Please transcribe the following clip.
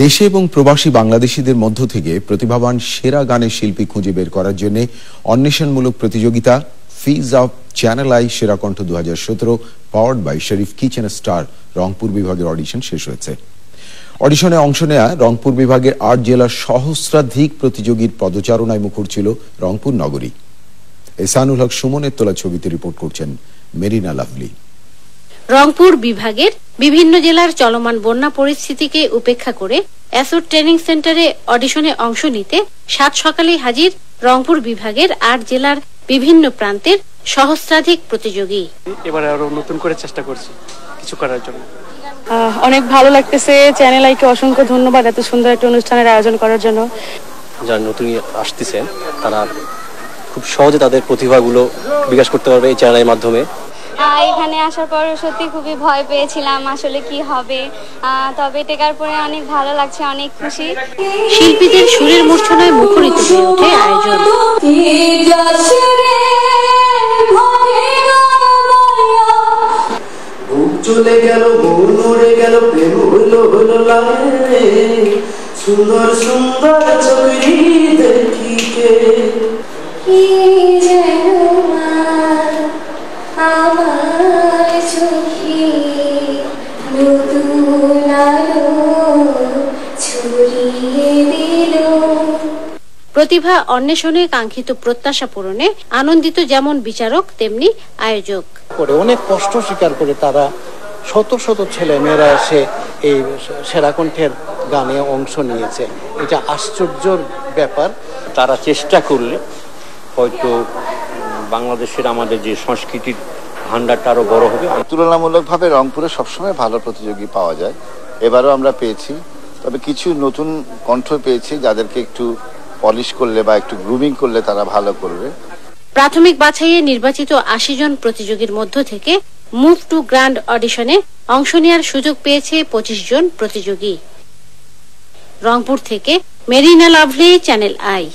দেশে এবং প্রবাসী বাংলাদেশিদের মধ্য থেকে প্রতিভাবান সেরা গানের শিল্পী খুঁজে বের করার জন্য অন্বেষণমূলক প্রতিযোগিতা ফিজ of channel I Sera Kontho 2017 powered by Sharif kitchen star Rangpur বিভাগের অডিশন শেষ হয়েছে। অডিশনে অংশ নেয়া রংপুর বিভাগের ৮ জেলার সহস্রাধিক প্রতিযোগীর পদচারণায় মুখর ছিল রংপুর নগরী। এহসানুল হক সুমনের তোলা ছবিতে রিপোর্ট করছেন মেরিনা লাভলি। রংপুর বিভাগের বিভিন্ন জেলার চলমান বন্যা পরিস্থিতিকে উপেক্ষা করে অ্যাসোড ট্রেনিং সেন্টারে অডিশনে অংশ নিতে ৭ সকালে হাজির রংপুর বিভাগের ৮ জেলার বিভিন্ন প্রান্তের সহস্রাধিক প্রতিযোগী। এবারে আরো নতুন করে চেষ্টা করছি কিছু করার জন্য। অনেক ভালো লাগতেছে। চ্যানেল আইকে অসংখ্য ধন্যবাদ এত সুন্দর একটা অনুষ্ঠানের আয়োজন করার জন্য। যারা নতুন আসতেছেন তারা খুব সহজে তাদের প্রতিভাগুলো বিকাশ করতে পারবে এই চ্যানেলের মাধ্যমে। এখানে আসার পর সত্যি খুবই ভয় পেয়েছিলাম আসলে কি হবে, তবে টেকার পরে অনেক ভালো লাগছে, অনেক খুশি। শিল্পীদের সুরের মূর্ছনায় মুখরিত হয়ে ওঠে আয়োজন। চলে গেল মন উড়ে গেল প্রেম হলো হলো লাগে সুন্দর সুন্দর ছবি দেখিকে আমার চোখে নতুন আলো ছড়িয়ে দিল। প্রতিভা অন্বেষণে কাঙ্ক্ষিত প্রত্যাশা পূরণে আনন্দিত যেমন বিচারক তেমনি আয়োজক। অনেক কষ্ট স্বীকার করে তারা শত শত ছেলে মেয়েরা এসে এই সেরা কণ্ঠের গানে অংশ নিয়েছে। এটা আশ্চর্যের ব্যাপার। তারা চেষ্টা করলে হয়তো বাংলাদেশের আমাদের যে সংস্কৃতির ভান্ডারটা আরো বড় হবে। তুলনামূলকভাবে রংপুরে সবসময় ভালো প্রতিযোগী পাওয়া যায়, এবারও আমরা পেয়েছি। তবে কিছু নতুন কণ্ঠ পেয়েছি যাদেরকে একটু পলিশ করলে বা একটু গ্রুমিং করলে তারা ভালো করবে। প্রাথমিক বাছাইয়ে নির্বাচিত ৮০ জন প্রতিযোগীর মধ্য থেকে মুভ টু গ্র্যান্ড অডিশনে অংশ নেওয়ার সুযোগ পেয়েছে ২৫ জন প্রতিযোগী। রংপুর থেকে মেরিনা লাভলি, চ্যানেল আই।